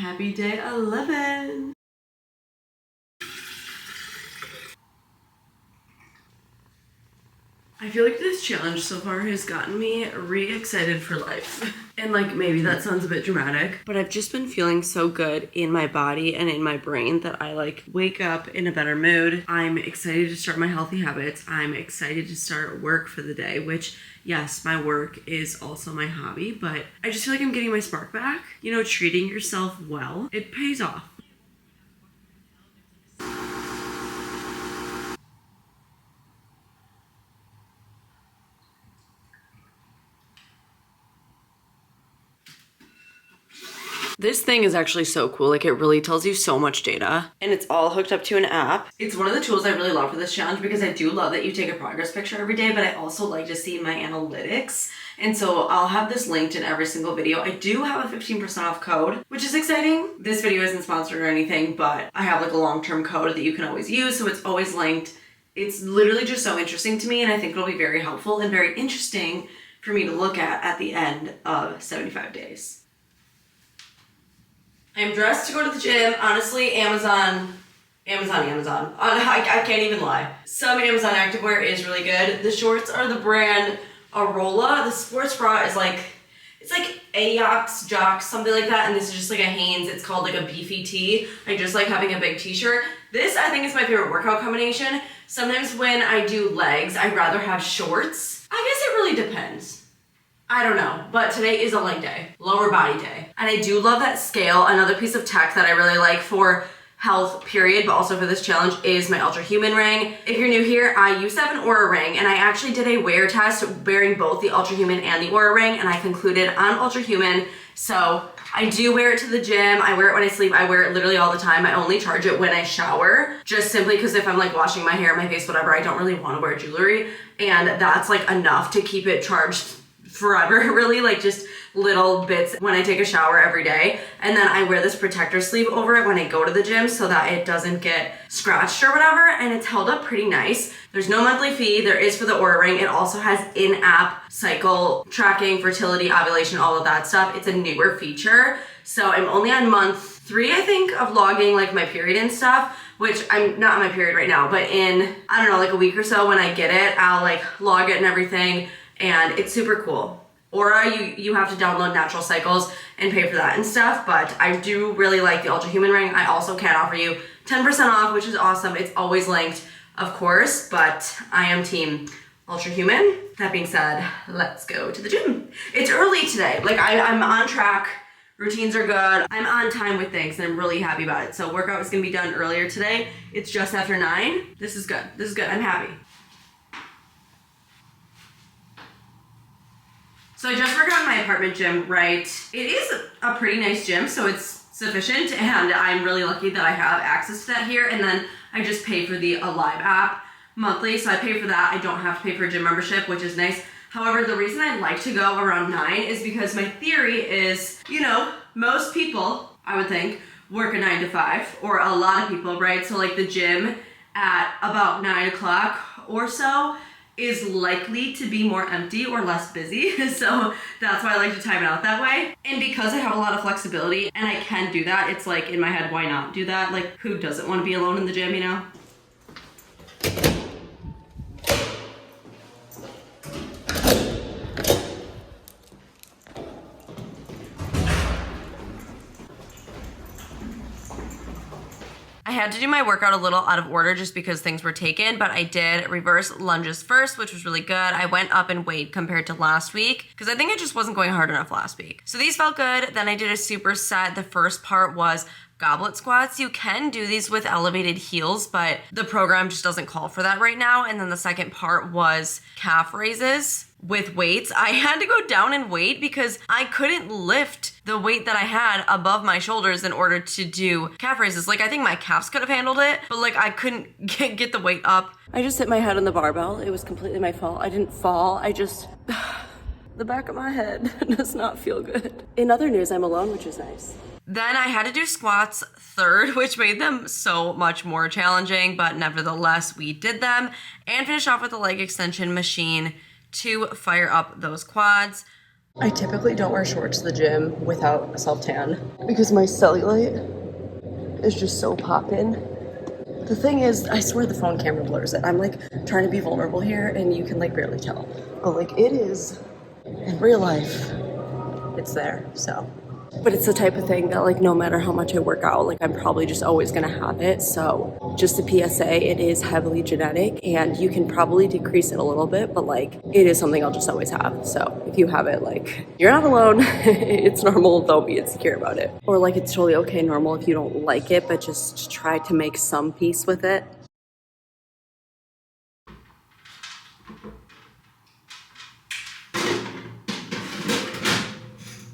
Happy day 11. I feel like this challenge so far has gotten me re-excited for life. And like, maybe that sounds a bit dramatic, but I've just been feeling so good in my body and in my brain that I like wake up in a better mood. I'm excited to start my healthy habits. I'm excited to start work for the day, which yes, my work is also my hobby, but I just feel like I'm getting my spark back. You know, treating yourself well, it pays off. This thing is actually so cool. Like, it really tells you so much data, and it's all hooked up to an app. It's one of the tools I really love for this challenge because I do love that you take a progress picture every day, but I also like to see my analytics. And so I'll have this linked in every single video. I do have a 15% off code, which is exciting. This video isn't sponsored or anything, but I have like a long-term code that you can always use. So it's always linked. It's literally just so interesting to me, and I think it'll be very helpful and very interesting for me to look at the end of 75 days. I'm dressed to go to the gym. Honestly, Amazon. I can't even lie. Some Amazon activewear is really good. The shorts are the brand Arola. The sports bra is like, it's like Ajax, Jocks, something like that. And this is just like a Hanes. It's called like a beefy tee. I just like having a big t-shirt. This, I think, is my favorite workout combination. Sometimes when I do legs, I'd rather have shorts. I guess it really depends. I don't know, but today is a leg day, lower body day. And I do love that scale. Another piece of tech that I really like for health period, but also for this challenge, is my Ultra Human ring. If you're new here, I used to have an Aura ring, and I actually did a wear test wearing both the Ultra Human and the Aura ring, and I concluded on Ultra Human. So I do wear it to the gym. I wear it when I sleep. I wear it literally all the time. I only charge it when I shower, just simply because if I'm like washing my hair, my face, whatever, I don't really want to wear jewelry. And that's like enough to keep it charged forever, really, like just little bits when I take a shower every day. And then I wear this protector sleeve over it when I go to the gym so that it doesn't get scratched or whatever, and it's held up pretty nice. There's no monthly fee. There is for the Aura ring. It also has in-app cycle tracking, fertility, ovulation, all of that stuff. It's a newer feature. So I'm only on month 3, I think, of logging like my period and stuff, which I'm not on my period right now, but in, I don't know, like a week or so when I get it, I'll like log it and everything. And it's super cool. Aura, you have to download Natural Cycles and pay for that and stuff, but I do really like the Ultra Human ring. I also can offer you 10% off, which is awesome. It's always linked, of course, but I am team Ultra Human. That being said, let's go to the gym. It's early today. Like, I'm on track. Routines are good. I'm on time with things, and I'm really happy about it. So workout is gonna be done earlier today. It's just after 9. This is good. This is good. I'm happy. So I just work out in my apartment gym, right? It is a pretty nice gym, so it's sufficient, and I'm really lucky that I have access to that here. And then I just pay for the Alive app monthly, so I pay for that. I don't have to pay for a gym membership, which is nice. However, the reason I like to go around 9 is because my theory is, you know, most people, I would think, work a 9 to 5, or a lot of people, right? So like the gym at about 9 o'clock or so is likely to be more empty or less busy. So that's why I like to time it out that way. And because I have a lot of flexibility and I can do that, it's like in my head, why not do that? Like, who doesn't want to be alone in the gym, you know? I had to do my workout a little out of order just because things were taken, but I did reverse lunges first, which was really good. I went up in weight compared to last week because I think I just wasn't going hard enough last week. So these felt good. Then I did a superset. The first part was goblet squats. You can do these with elevated heels, but the program just doesn't call for that right now. And then the second part was calf raises with weights. I had to go down in weight because I couldn't lift the weight that I had above my shoulders in order to do calf raises. Like, I think my calves could have handled it, but like I couldn't get the weight up. I just hit my head on the barbell. It was completely my fault. I didn't fall. I just, the back of my head does not feel good. In other news, I'm alone, which is nice. Then I had to do squats third, which made them so much more challenging, but nevertheless, we did them, and finished off with a leg extension machine to fire up those quads. I typically don't wear shorts to the gym without a self-tan because my cellulite is just so poppin'. The thing is, I swear the phone camera blurs it. I'm like trying to be vulnerable here and you can like barely tell. But like it is, in real life, it's there, so. But it's the type of thing that like no matter how much I work out, like I'm probably just always gonna have it. So just a PSA, it is heavily genetic and you can probably decrease it a little bit, but like it is something I'll just always have. So if you have it, like you're not alone. It's normal, don't be insecure about it. Or like it's totally okay, normal if you don't like it, but just try to make some peace with it.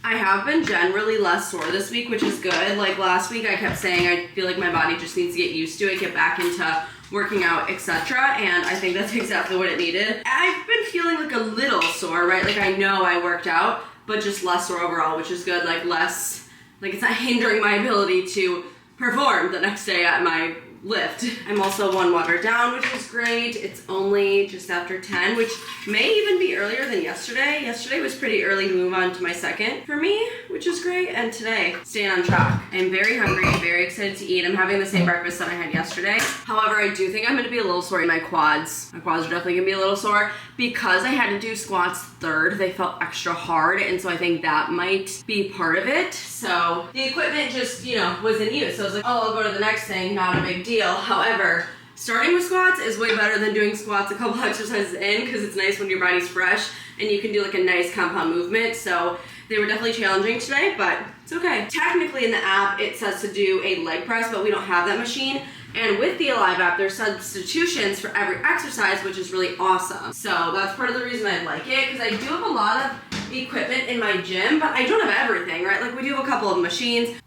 I have been generally less sore this week, which is good. Like last week I kept saying I feel like my body just needs to get used to it, get back into working out, etc. And I think that's exactly what it needed. I've been feeling like a little sore, right? Like I know I worked out, but just less sore overall, which is good. Like less, like it's not hindering my ability to perform the next day at my lift. I'm also 1 water down, which is great. It's only just after 10, which may even be earlier than yesterday. Yesterday was pretty early to move on to my second for me, which is great. And today, staying on track. I'm very hungry, very excited to eat. I'm having the same breakfast that I had yesterday. However, I do think I'm gonna be a little sore in my quads. My quads are definitely gonna be a little sore because I had to do squats third. They felt extra hard, and so I think that might be part of it. So the equipment just, you know, was in use. So I was like, oh, I'll go to the next thing, not a big deal. However, starting with squats is way better than doing squats a couple exercises in because it's nice when your body's fresh and you can do like a nice compound movement. So they were definitely challenging today, but it's okay. Technically in the app, it says to do a leg press, but we don't have that machine. And with the Alive app, there's substitutions for every exercise, which is really awesome. So that's part of the reason I like it, because I do have a lot of equipment in my gym, but I don't have everything, right? Like we do have a couple of machines.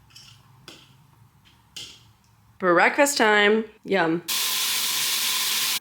Breakfast time, yum.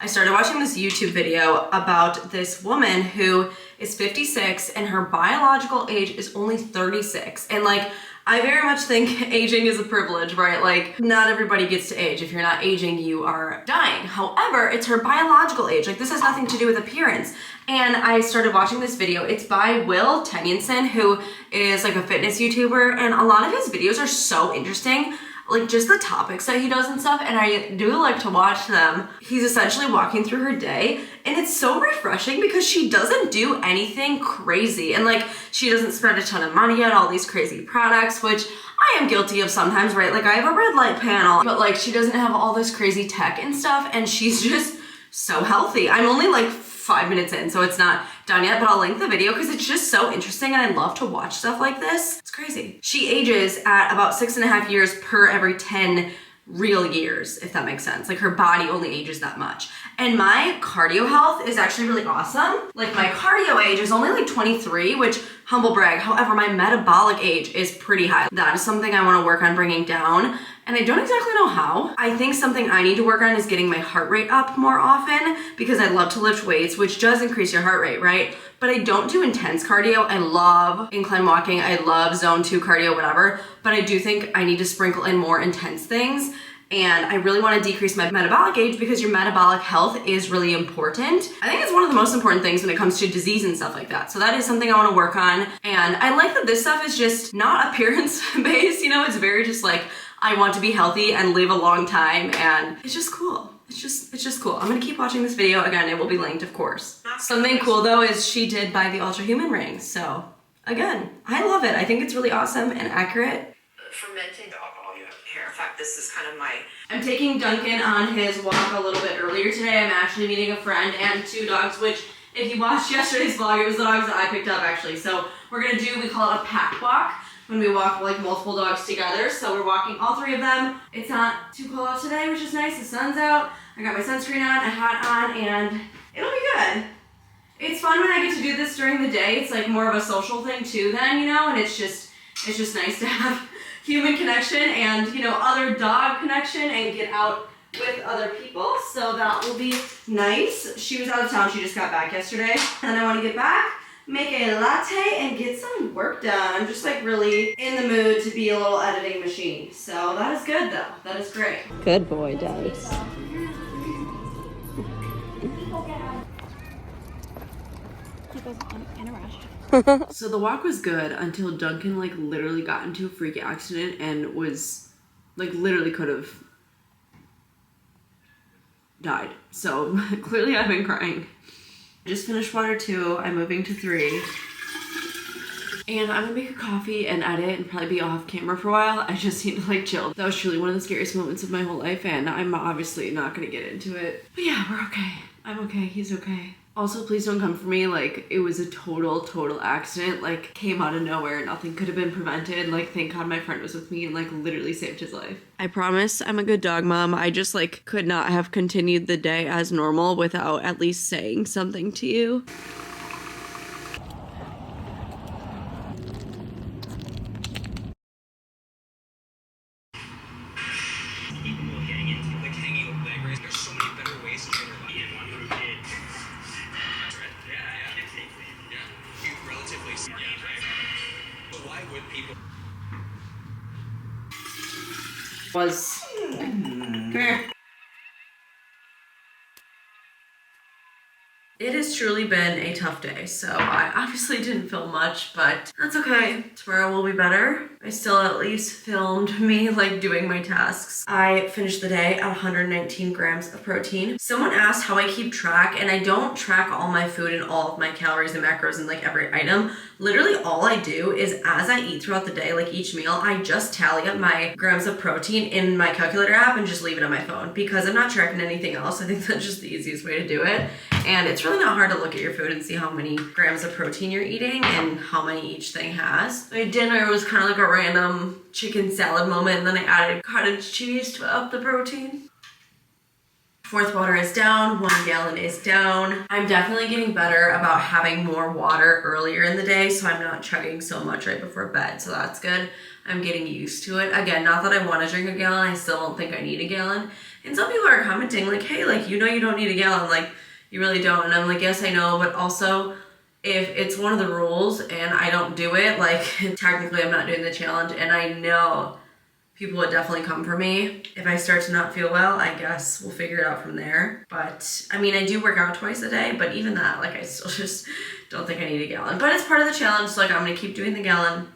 I started watching this YouTube video about this woman who is 56 and her biological age is only 36. And like, I very much think aging is a privilege, right? Like, not everybody gets to age. If you're not aging, you are dying. However, it's her biological age. Like, this has nothing to do with appearance. And I started watching this video. It's by Will Tennyson, who is like a fitness YouTuber, and a lot of his videos are so interesting. Like just the topics that he does and stuff, and I do like to watch them. He's essentially walking through her day, and it's so refreshing because she doesn't do anything crazy, and like she doesn't spend a ton of money on all these crazy products, which I am guilty of sometimes, right? Like I have a red light panel, but like she doesn't have all this crazy tech and stuff, and she's just so healthy. I'm only like 5 minutes in, so it's not done yet, but I'll link the video because it's just so interesting and I love to watch stuff like this. It's crazy. She ages at about 6.5 years per every 10 real years, if that makes sense. Like her body only ages that much. And my cardio health is actually really awesome. Like my cardio age is only like 23, which humble brag. However, my metabolic age is pretty high. That is something I want to work on bringing down. And I don't exactly know how. I think something I need to work on is getting my heart rate up more often because I love to lift weights, which does increase your heart rate, right? But I don't do intense cardio. I love incline walking. I love zone 2 cardio, whatever. But I do think I need to sprinkle in more intense things. And I really want to decrease my metabolic age because your metabolic health is really important. I think it's one of the most important things when it comes to disease and stuff like that. So that is something I want to work on. And I like that this stuff is just not appearance based, you know, it's very just like, I want to be healthy and live a long time, and it's just cool. It's just cool. I'm gonna keep watching this video. Again, it will be linked, of course. Something cool though is she did buy the Ultra Human ring. So again, I love it. I think it's really awesome and accurate. Fermenting alcohol you have hair. In fact, this is kind of my... I'm taking Duncan on his walk a little bit earlier today. I'm actually meeting a friend and 2 dogs, which if you watched yesterday's vlog, it was the dogs that I picked up actually. So we're gonna do, we call it a pack walk, when we walk like multiple dogs together. So we're walking all 3 of them. It's not too cold out today, which is nice. The sun's out. I got my sunscreen on, a hat on, and it'll be good. It's fun when I get to do this during the day. It's like more of a social thing too then, you know, and it's just nice to have human connection and, you know, other dog connection and get out with other people. So that will be nice. She was out of town. She just got back yesterday. And I want to get back, make a latte, and get some work done. I'm just like really in the mood to be a little editing machine. So that is good though. That is great. Good boy, Dice. He goes in a rush. So the walk was good until Duncan like literally got into a freak accident and was like literally could have died. So clearly I've been crying. Just finished water 2. I'm moving to 3. And I'm gonna make a coffee and edit and probably be off camera for a while. I just need to like chill. That was truly one of the scariest moments of my whole life, and I'm obviously not gonna get into it. But yeah, we're okay. I'm okay, he's okay. Also, please don't come for me. Like, it was a total accident. Like, came out of nowhere. Nothing could have been prevented. Like, thank God my friend was with me and like literally saved his life. I promise I'm a good dog mom. I just like could not have continued the day as normal without at least saying something to you. There's so many better ways to train your body. Relatively, so why would people? Come here. It has truly been a tough day, so I obviously didn't film much, but that's okay. Tomorrow will be better. I still at least filmed me like doing my tasks. I finished the day at 119 grams of protein. Someone asked how I keep track, and I don't track all my food and all of my calories and macros and like every item. Literally all I do is as I eat throughout the day, like each meal, I just tally up my grams of protein in my calculator app and just leave it on my phone because I'm not tracking anything else. I think that's just the easiest way to do it. And it's really not hard to look at your food and see how many grams of protein you're eating and how many each thing has. My dinner was kind of like a random chicken salad moment, and then I added cottage cheese to up the protein. Fourth water is down, 1 gallon is down. I'm definitely getting better about having more water earlier in the day, so I'm not chugging so much right before bed, so that's good. I'm getting used to it. Again, not that I want to drink a gallon, I still don't think I need a gallon. And some people are commenting like, hey, like, you know you don't need a gallon, like, you really don't. And I'm like, yes, I know, but also if it's one of the rules and I don't do it, like technically I'm not doing the challenge, and I know people would definitely come for me. If I start to not feel well, I guess we'll figure it out from there. But I mean, I do work out twice a day, but even that, like I still just don't think I need a gallon. But it's part of the challenge, so like I'm gonna keep doing the gallon,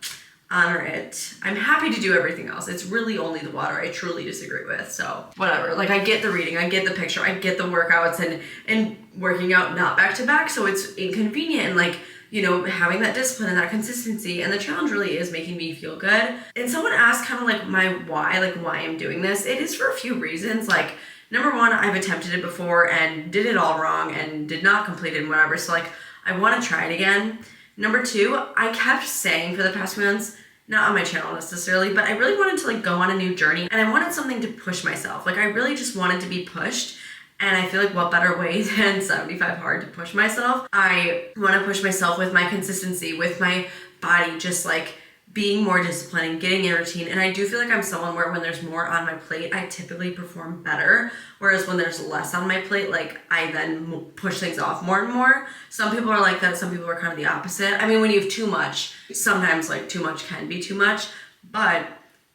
honor it. I'm happy to do everything else. It's really only the water I truly disagree with, so whatever. Like I get the reading, I get the picture, I get the workouts and working out not back to back, so it's inconvenient, and like, you know, having that discipline and that consistency, and the challenge really is making me feel good. And someone asked kind of like my why, like why I'm doing this. It is for a few reasons. Like, number one, I've attempted it before and did it all wrong and did not complete it and whatever, so like I want to try it again. Number two, I kept saying for the past few months, not on my channel necessarily, but I really wanted to like go on a new journey, and I wanted something to push myself. Like I really just wanted to be pushed. And I feel like what better way than 75 hard to push myself. I want to push myself with my consistency, with my body, just like being more disciplined and getting in a routine. And I do feel like I'm someone where when there's more on my plate, I typically perform better. Whereas when there's less on my plate, like I then push things off more and more. Some people are like that. Some people are kind of the opposite. I mean, when you have too much, sometimes like too much can be too much. But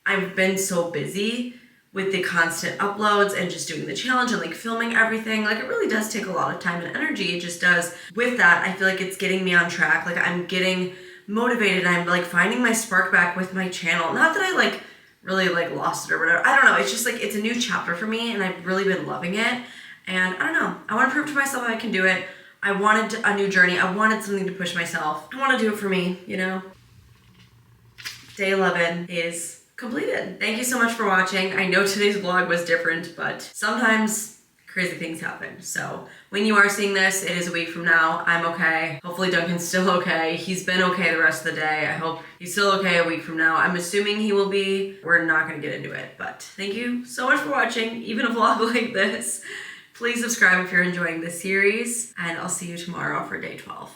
I've been so busy with the constant uploads and just doing the challenge and like filming everything. Like it really does take a lot of time and energy. It just does. With that, I feel like it's getting me on track. Like I'm getting motivated. I'm like finding my spark back with my channel. Not that I like really like lost it or whatever. I don't know. It's just like, it's a new chapter for me and I've really been loving it. And I don't know. I want to prove to myself I can do it. I wanted a new journey. I wanted something to push myself. I want to do it for me, you know? Day 11 is completed. Thank you so much for watching. I know today's vlog was different, but sometimes crazy things happen. So when you are seeing this, it is a week from now. I'm okay. Hopefully Duncan's still okay. He's been okay the rest of the day. I hope he's still okay a week from now. I'm assuming he will be. We're not gonna get into it, but thank you so much for watching, even a vlog like this. Please subscribe if you're enjoying this series, and I'll see you tomorrow for day 12.